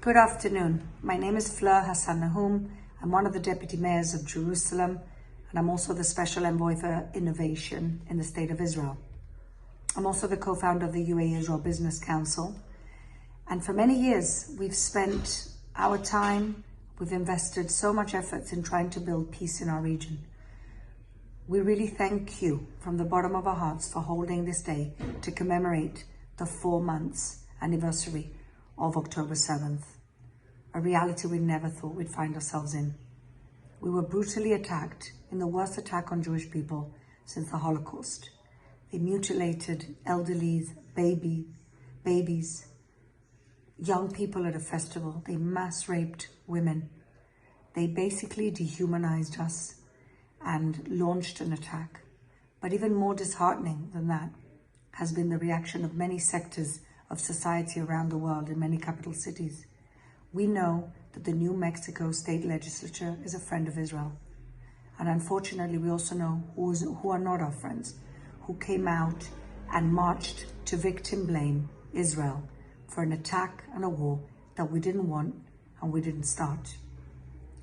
Good afternoon. My name is Fleur Hassan Nahoum. I'm one of the deputy mayors of Jerusalem, and I'm also the special envoy for innovation in the state of Israel. I'm also the co-founder of the UAE-Israel Business Council. And for many years, we've spent our time, we've invested so much effort in trying to build peace in our region. We really thank you from the bottom of our hearts for holding this day to commemorate the 4 months anniversary of October 7th, a reality we never thought we'd find ourselves in. We were brutally attacked in the worst attack on Jewish people since the Holocaust. They mutilated elderly, babies, young people at a festival. They mass raped women. They basically dehumanized us and launched an attack. But even more disheartening than that has been the reaction of many sectors of society around the world in many capital cities. We know that the New Mexico state legislature is a friend of Israel. And unfortunately, we also know who are not our friends, who came out and marched to victim blame Israel for an attack and a war that we didn't want and we didn't start.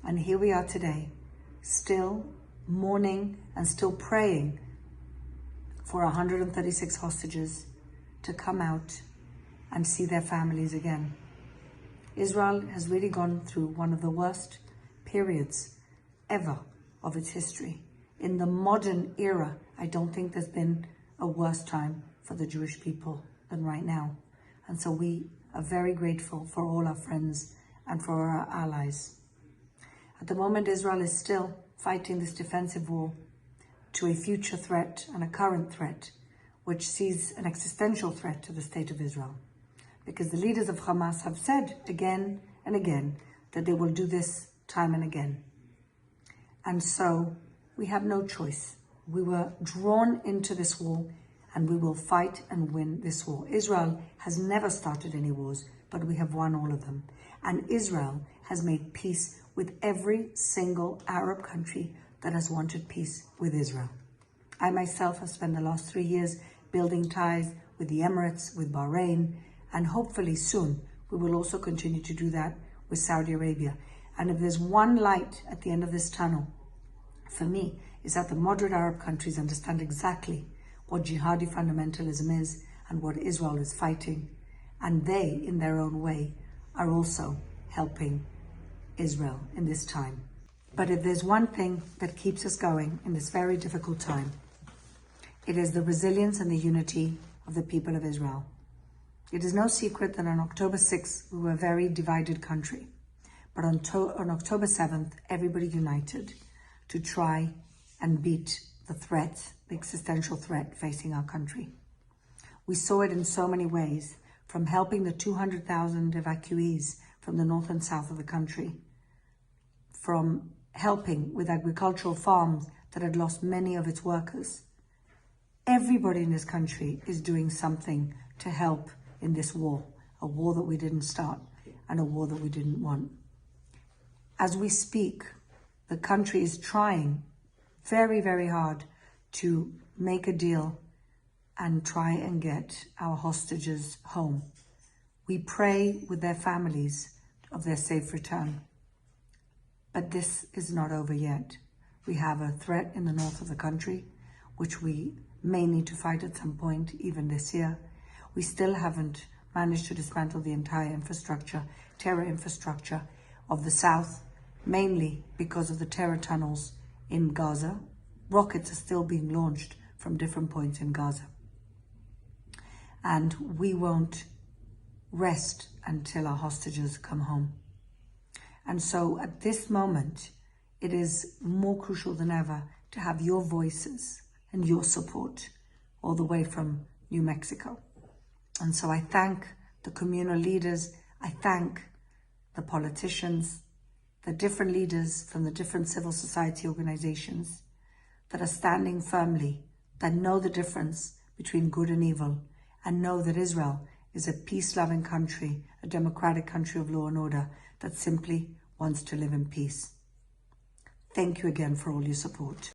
And here we are today, still mourning and still praying for 136 hostages to come out and see their families again. Israel has really gone through one of the worst periods ever of its history. In the modern era, I don't think there's been a worse time for the Jewish people than right now. And so we are very grateful for all our friends and for our allies. At the moment, Israel is still fighting this defensive war to a future threat and a current threat, which sees an existential threat to the state of Israel. Because the leaders of Hamas have said again and again that they will do this time and again. And so we have no choice. We were drawn into this war and we will fight and win this war. Israel has never started any wars, but we have won all of them. And Israel has made peace with every single Arab country that has wanted peace with Israel. I myself have spent the last 3 years building ties with the Emirates, with Bahrain, and hopefully soon we will also continue to do that with Saudi Arabia. And if there's one light at the end of this tunnel, for me, is that the moderate Arab countries understand exactly what jihadi fundamentalism is and what Israel is fighting. And they, in their own way, are also helping Israel in this time. But if there's one thing that keeps us going in this very difficult time, it is the resilience and the unity of the people of Israel. It is no secret that on October 6th, we were a very divided country. But on October 7th, everybody united to try and beat the threat, the existential threat facing our country. We saw it in so many ways, from helping the 200,000 evacuees from the north and south of the country, from helping with agricultural farms that had lost many of its workers. Everybody in this country is doing something to help in this war, a war that we didn't start and a war that we didn't want. As we speak, the country is trying very, very hard to make a deal and try and get our hostages home. We pray with their families of their safe return. But this is not over yet. We have a threat in the north of the country, which we may need to fight at some point, even this year. We still haven't managed to dismantle the entire infrastructure, terror infrastructure of the south, mainly because of the terror tunnels in Gaza. Rockets are still being launched from different points in Gaza. And we won't rest until our hostages come home. And so at this moment, it is more crucial than ever to have your voices and your support all the way from New Mexico. And so I thank the communal leaders, I thank the politicians, the different leaders from the different civil society organizations that are standing firmly, that know the difference between good and evil, and know that Israel is a peace-loving country, a democratic country of law and order that simply wants to live in peace. Thank you again for all your support.